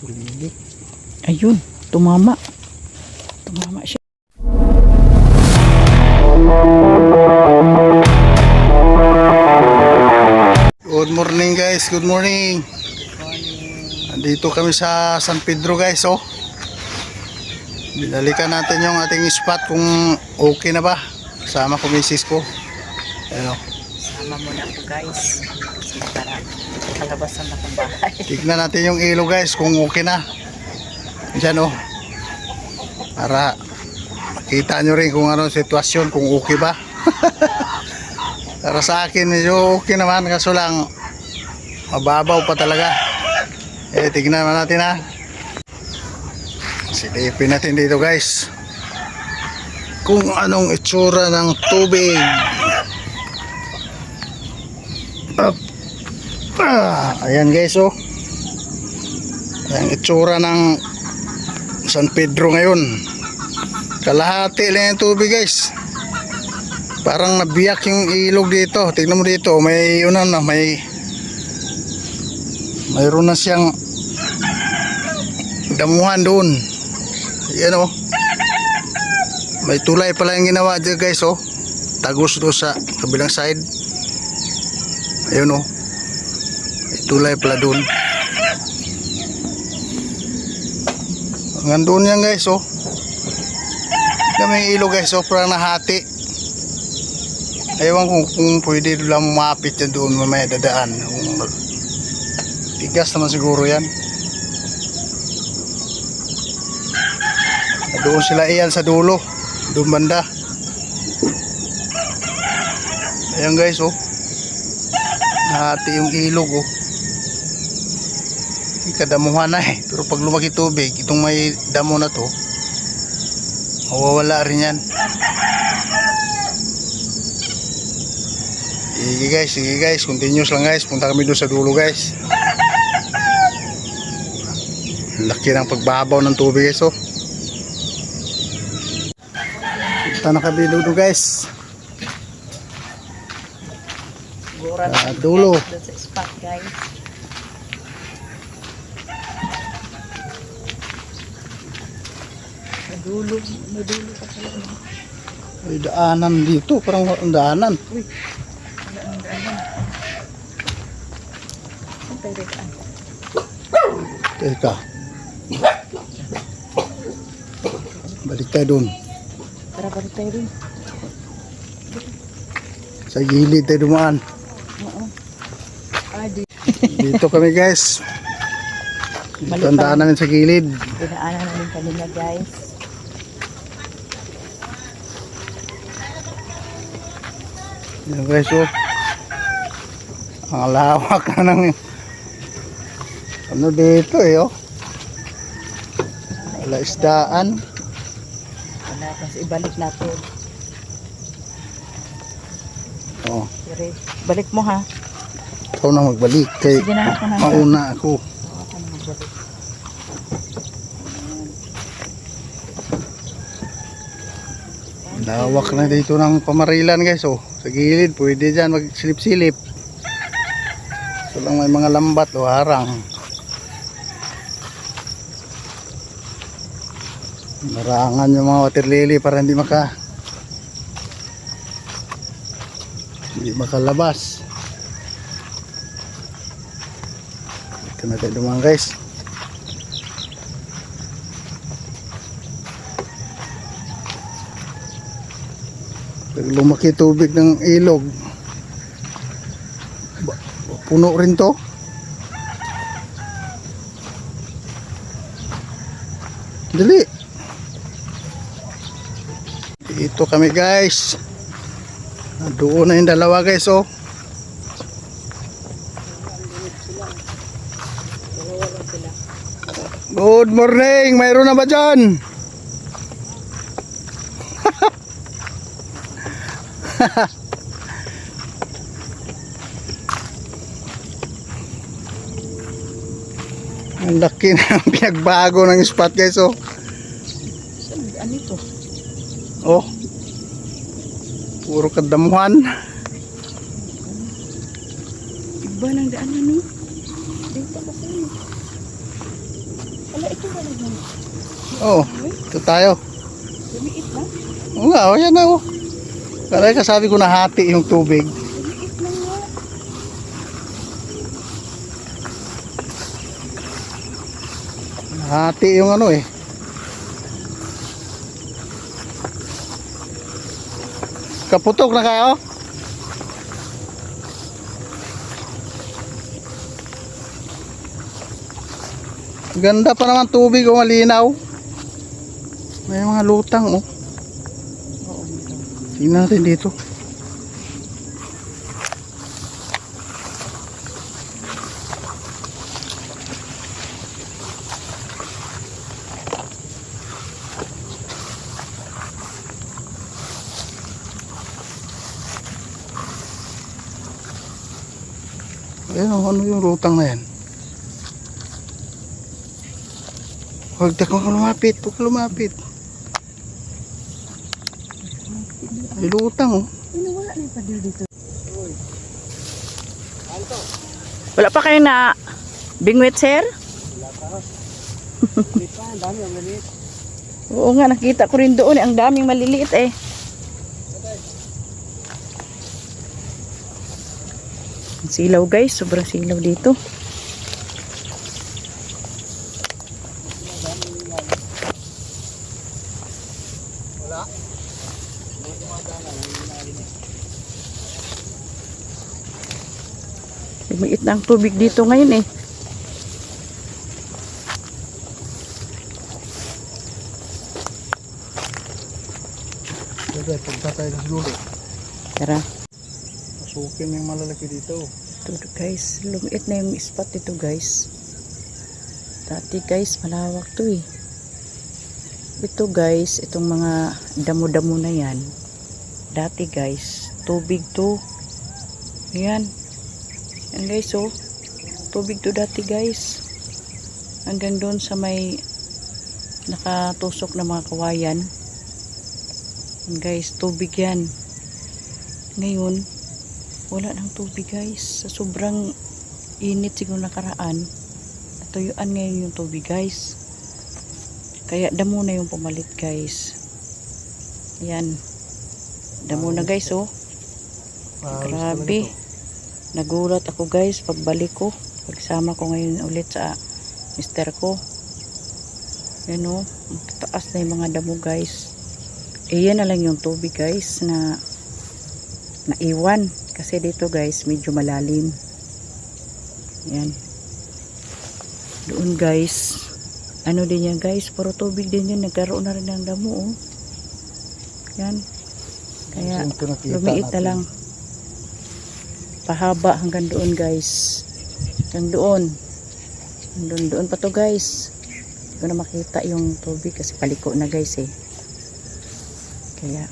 Tulili. Ayun, tumama. Tumama siya. Good morning guys, good morning. Andito kami sa San Pedro guys, oh. Binalikan natin yung ating spot kung okay na ba. Kasama ko misis ko. Ano? Sama muna ako guys. Kasi para kalabasan na kong bahay. Tignan natin yung ilo guys kung okay na. Diyan oh. Para makita nyo rin kung ano sitwasyon, kung okay ba. Para sa akin medyo okay naman, kaso lang mababaw pa talaga. Tignan natin ha. Silipin natin dito guys kung anong itsura ng tubig. Ayan guys oh. Ayan itsura ng San Pedro ngayon. Kalahati lang yung tubig guys. Parang nabiyak yung ilog dito. Tignan mo dito, may mayroon na siyang damuhan doon. Ayan oh. May tulay pala yung ginawa dyan guys oh. Tagos doon sa kabilang side. Ayun oh. May tulay pala doon. Hanggang doon yan guys oh. May ilog guys oh, parang nahati. Ewan kung pwede lang lumapit yan doon, mamaya dadaan. Tigas naman siguro yan. Doon sila iyan sa dulo, doon banda. Ayan guys oh. Nahati yung ilog oh. Ikadamuhan na eh. Pero pag lumaki tubig, itong may damo na to, mawawala rin yan. Sige guys, continuous lang guys. Punta kami doon sa dulo guys. Laki ng pagbabaw ng tubig guys oh. Punta na kami doon guys. Dulo. Doon sa spot guys. Madulo pa pala. May daanan dito, parang daanan. Uy. Teka. Balik tayo doon. Tara, balik tayo doon. Sa gilid tayo dumaan. Oo. Dito kami guys. Dito ang daanan sa gilid. Dinaanan namin kanina guys. Yan guys oh. Ang lawak na ng ano dito eh oh. Wala isdaan. Wala, tapos ibalik natin. Oh. Pero balik mo ha. Ikaw na magbalik kay Sige na, ako na. mauna ako. Ako na magbalik. Lawak na dito ng pamarilan guys oh. Sa gilid pwede dyan magsilip-silip. So lang may mga lambat o harang. Marangan yung mga water lily para hindi makalabas. Ito na tayo dumaan guys. Pag lumaki tubig ng ilog, puno rin to. Dali. Dito kami guys. Doon na yung dalawa guys oh. Good morning. Mayroon na ba dyan? Ang laki ng pinagbago ng spot guys oh. Ano ito? Oh. Puro kadamuhan. Iba ng daan ano? Dito kasi. Wala, ito ba naman? Oo, ito tayo. Lumiit na? Oo nga, oh, yan na oh. Kaya kasabi ko nahati yung tubig. Lumiit lang nga. Nahati yung ano eh. Kaputok na kayo? Ganda pa naman tubig oh, malinaw. May mga lutang oh. Oo, ito. Tingnan natin dito. Ayan oh, ano yung lutang na yan? Huwag ka lumapit, huwag ka lumapit. May lutang oh. Ano, wala na yung pader dito. Wala pa kayo na bingwit, sir? Oo nga, nakita ko rin doon. Ang daming maliliit eh. Ang silaw guys, sobrang silaw dito. Lumiit na ang tubig dito ngayon eh. Pwede, punta tayo na siguro. Tara. Pasukin yung malalaki dito. Ito guys, lumiit na yung spot dito guys. Dati guys, malawak to eh. Ito guys, itong mga damo-damo na yan. Dati guys, tubig to. Ayan. Yan guys oh. Tubig to dati guys. Hanggang doon sa may nakatusok na mga kawayan. Yan guys, tubig yan. Ngayon, wala nang tubig guys. Sa sobrang init siguro nakaraan, natuyuan ngayon yung tubig guys. Kaya damo na yung pumalit guys. Yan. Damo na guys oh. Grabe. Nagulat ako guys pagbalik ko. Pagsama ko ngayon ulit sa mister ko. Yan o. Taas na yung mga damo guys. Yan na lang yung tubig guys na naiwan. Kasi dito guys medyo malalim. Yan. Doon guys. Ano din yan guys. Puro tubig din yan. Nagkaroon na rin ng damo oh. Yan. Kaya lumiit na lang. Pahaba hanggang doon guys. Hanggang doon. Doon pa to guys. Hindi ko na makita yung tubig kasi paliko na guys eh. Kaya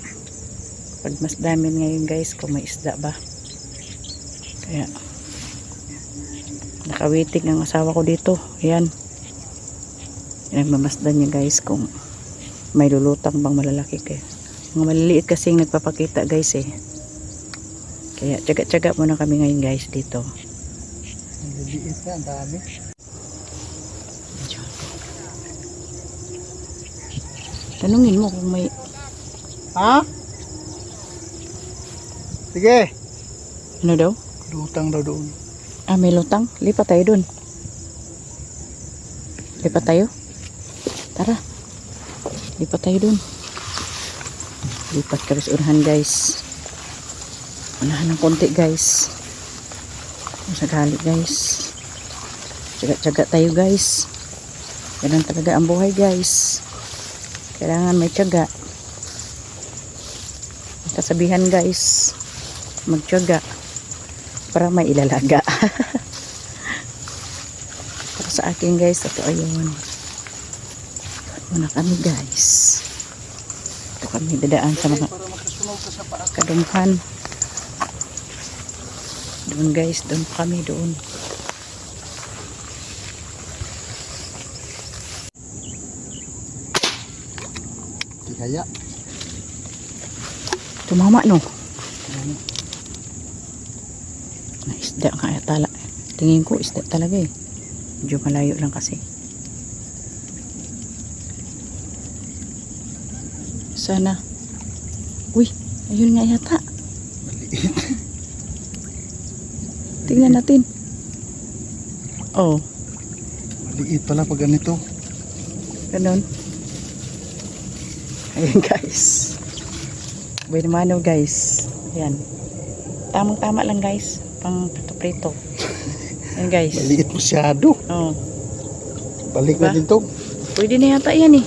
pag mas dami ngayon guys kung may isda ba. Kaya nakawitig ang asawa ko dito. Ayan. Nagmamasdan niya guys kung may lulutang bang malalaki kayo. Mga maliliit kasing nagpapakita guys eh. Kaya tsaga-tsaga muna kami ngayon guys dito. Ang liliit na, ang dami. Tanungin mo kung may... Ha? Sige. Ano daw? Lutang daw doon. Ah, may lutang? Lipat tayo dun. Lipat tayo? Tara. Lipat tayo dun. Lipat kami sa unahan guys. Unahan ng konti guys. Masagali guys. Tsaga-tsaga tayo guys. Ganun talaga ang buhay guys. Kailangan may tsaga. Kasabihan guys. Magtsaga. Para may ilalaga. Para sa akin guys. Ito ayun. Muna kami guys. Ito kami dadaan sa mga kadumhan. Doon guys, doon kami doon. Di kaya. Tumama no. Na isda kaya tala. Tingin ko isda talaga eh. Medyo malayo lang kasi. Sana. Uy, ayun nga yata. Maliit. Tingnan natin. Oh, Maliit pala pag ganito. ganun. Ayun guys. Bueno mano guys. Ayan. Tamang-tama lang guys. Pang prito-prito. Ayan guys. Maliit masyado. Oh, Balik Diba? na din to. pwede na yata yan eh.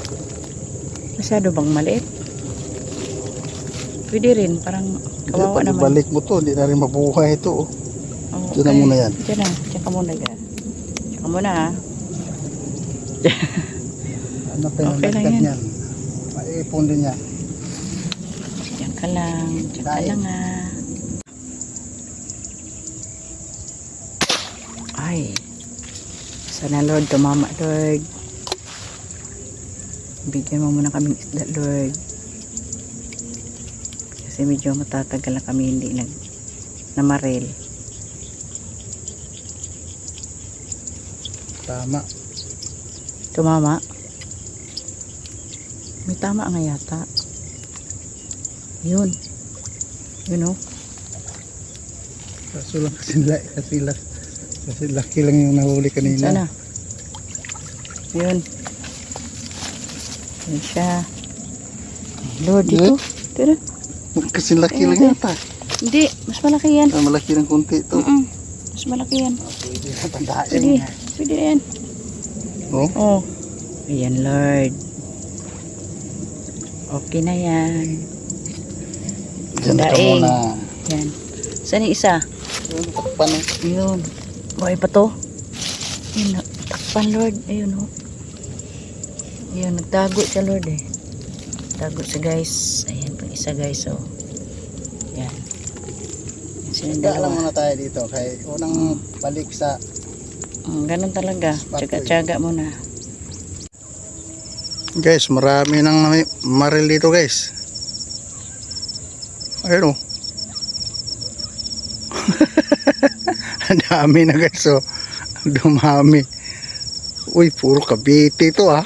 Masyado bang maliit? Pwede rin. Parang kawawa Pag naman. balik mo to, hindi na rin mabuhay ito. Oh. Oh, Diyan na muna yan. Diyan na. Diyan ka muna yan. Diyan ka muna ha. Ano pa yung Okay lang lagkat yan. niyan? Maipon din yan. Diyan ka lang. Diyan ka Kain. lang ha. Ay. Sana Lord, tumama Lord. Bigyan mo muna kaming isda Lord. Kasi medyo matatagal na kami hindi namaril. Tama. Tumama. May tama nga yata. Yun. Yun oh. Kaso lang kasi laki lang yung nahuli kanina. Sana. Yun. Yun siya. Lord, dito. Tira. Kasi laki Ayun, lang ayun. yata. Hindi. Mas malaki yan. Ah, malaki ng konti ito. Mas malaki yan. Pwede na tandain. Pwede. Pwede na yan. Oh, Oh. Ayan, Lord. Okay na yan. dyan ka Tandain. muna. Yan. Saan yung isa? Yun, takpan eh. Ayun. Buhay pa to. Ayun, takpan Lord. Ayun oh. Ayun, nagtago siya Lord eh. Tago siya guys. Ayan pang isa guys oh. Yan. Yan silang Kaya lang dalawa. muna tayo dito. Kaya unang balik sa Ganun talaga. Spot Tsaga-tsaga muna. guys, marami nang maril dito guys. Ayun oh. Ang dami na guys oh. Dumami. Uy, puro kabiti ito ah.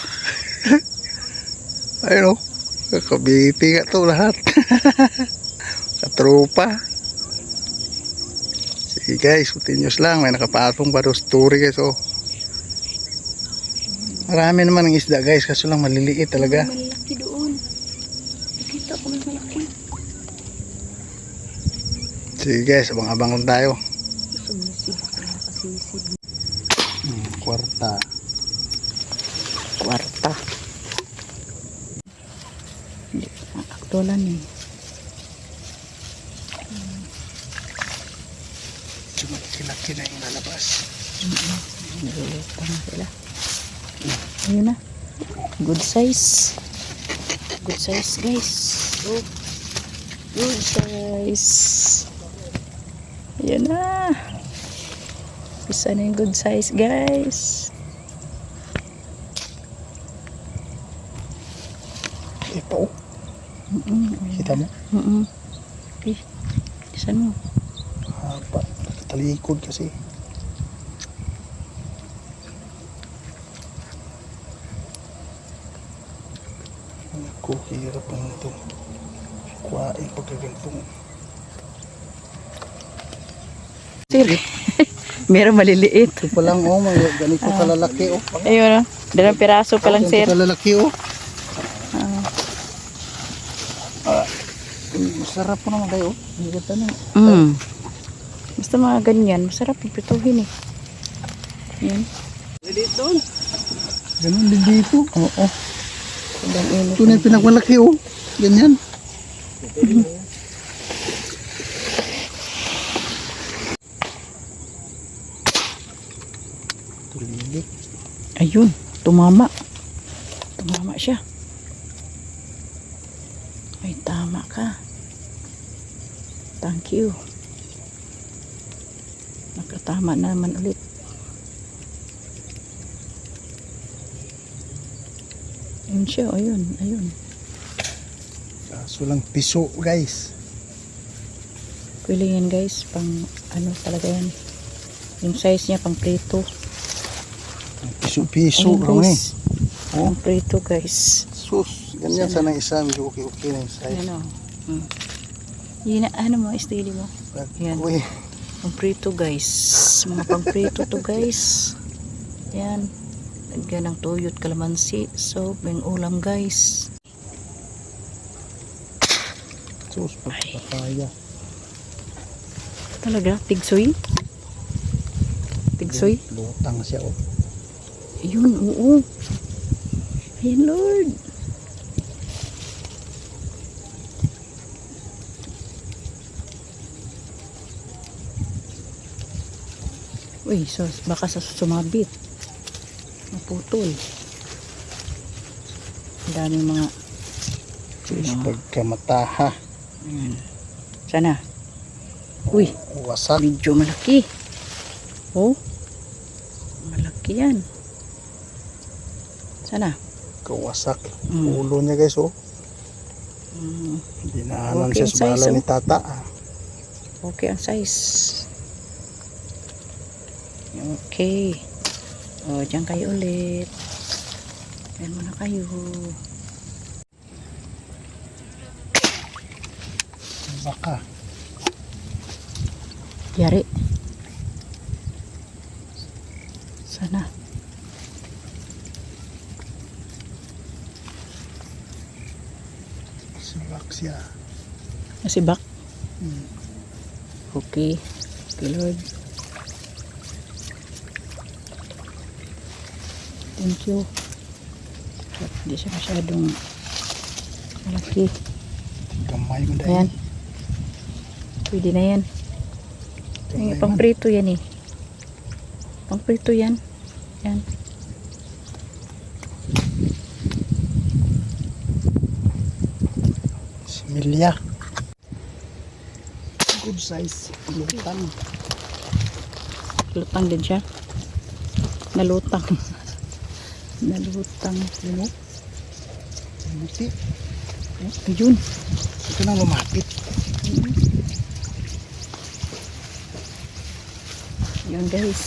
Ayun oh. Kabiti ka to lahat. Katropa. Sige guys, continuous lang. May nakapatong pa doon story guys oh. Marami naman ng isda guys, kaso lang maliliit talaga. Malaki doon. Nakita ko may malaki. Sige guys, abang-abang lang tayo. Sumisid. Nakasisid. Kwarta. Kwarta. Hindi pa aktualan eh. Malaki-laki na yung lalabas. Niluluto na sila. Ayun na. Good size. Good size guys. Oh. Good size. Ayan na. Isa na yung good size guys. Ito oh. Kita mo? Okay. Isan mo. Haba. Talikod kasi. Ako, hirap na ito. Kuhain pagkagantong. Sir. Meron maliliit. Ito pa lang oh, may ganito kalalaki oh. Ayun. Dalawang piraso pa lang sir. Ganito kalalaki oh. Ah. Masarap po naman tayo oh. Ang ganda na. Basta mga ganyan, masarap pipituhin eh. Yan. Ganun din dito. Oo. Sobrang init. Ito na yung pinagmalaki oh. Ganyan. Tulilik. Ayun, tumama. Tumama siya. Ay, tama ka. Thank you. Nakatama naman ulit. Ayun siya, ayun, ayun. Kaso lang piso guys. Pwede yan guys, pang ano talaga yan. Yung size niya pang prito. Piso-piso Ayun, lang eh. guys. Pang prito guys. Sus, Ganyan sana isa, medyo okay na yung size. Ayan o. Yun na, ano mo, steady mo. Yan. Uy, Pamprito guys. Mga pamprito to guys. Yan. Lagyan ng tuyot, kalamansi. So, may ulam guys. sus, papaya. Talaga, tigsoy. Tigsoy. Lutang siya, oh. Yun, oo. Ayan, Lord. Uy, so, baka sa sumabit. Maputol. Ang daming mga Sus, pagkamataha. ayan. Sana. Uy, Wasak. medyo malaki. Oh. Malaki yan. Sana. Kawasak. Mm. Ulo niya guys, oh. Mm, Dinaanan Okay, siya sa bala size, ni oh. tata. okay ang size. Okay. O, dyan kayo ulit. Ayan muna kayo. Baka. Yari. Sana. Sibak siya. Nasibak. Okay. Okay, Lord. Thank you. At hindi siya masyadong malaki. Gamay mo dahil. Ayan. Pwede na yan. Ay, pangprito yan eh. Pangprito yan. Yan. Similya. Good size. Lutang. Lutang din siya. Nalutang. Nalutang. Yun o. Buti. Ayun. Ito nang lumapit. Yun guys.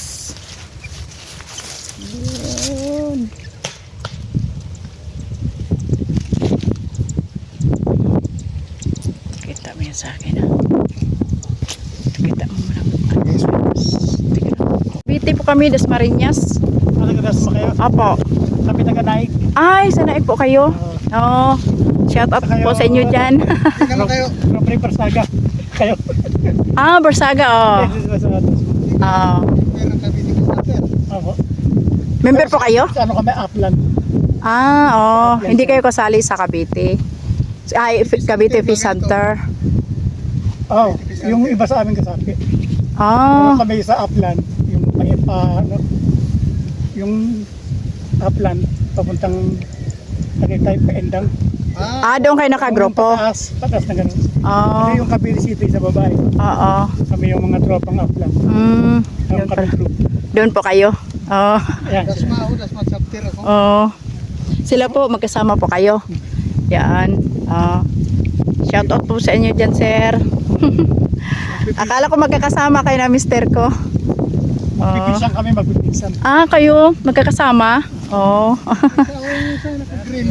Yun. Kita mo yan sa akin ha. Kita mo muna. Guys, Biti po kami, Dasmariñas. Nagagas mo kayo? Apo. Kami taga-daig. Ay, sanaig po kayo. Oo. Shout out po sa inyo dyan. hindi naman kayo. Propre Barsaga. Kayo. Ah, Barsaga oh. Ah. Meron kami di Kasater. Ako. Member po kayo? Sa ano kami, Upland. Ah, oh. Hindi kayo kasali sa Cavite. Ay, Cavite Fish Center. Oh, yung iba sa amin kasapi. Ah. Pero kami sa Upland, yung may ano, yung Upland, papuntang Tagaytay, Paendang. Ah, doon kayo nakagrupo. Pataas na ganun. Ah. Kami yung Cavite City sa babae. Oo. Kami yung mga tropang Upland. Mm. Yung Doon pala. group. Doon po kayo. Oo. Ayan. Das chapter ako. Oo. Sila po, magkasama po kayo. Yan. Shout out po sa inyo dyan, sir. Akala ko magkakasama kayo na mister ko. Magpipinsan kami, magpipinsan. Ah, kayo magkakasama? Oo. Naka-green.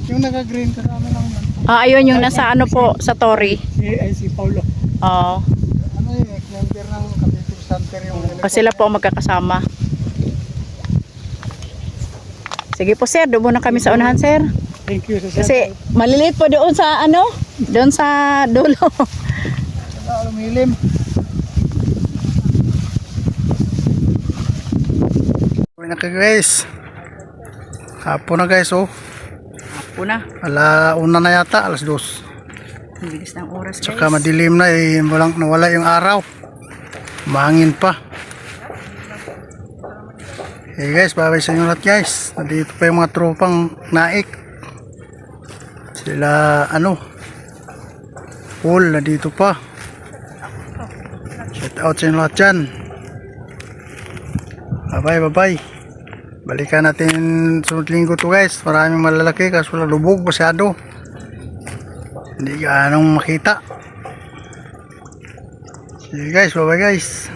Yung naka-green kasama lang yan. Ah, ayun yung nasa ano po, sa Tori. Si Paulo. Oo. Ano yun, member ng Cavite Center yung O sila po magkakasama. Sige po sir, doon muna kami sa unahan sir. Thank you sa Kasi maliliit po doon sa ano, doon sa dulo. lumilim. Uwi na kayo guys. Hapon na guys, oh. Una, Alauna na yata, alas 2. ang bilis ng oras guys. Tsaka madilim na, eh, nawala yung araw. Mahangin pa. Hey guys, babay sa inyo lahat guys. Nandito pa yung mga tropang naik. Sila ano, Paul, nandito pa. Shout out sa inyo lahat dyan. Bye bye. Balikan natin sunod linggo to guys. Maraming malalaki kaso lubog masyado. Hindi gaanong makita. Sige guys, bye guys.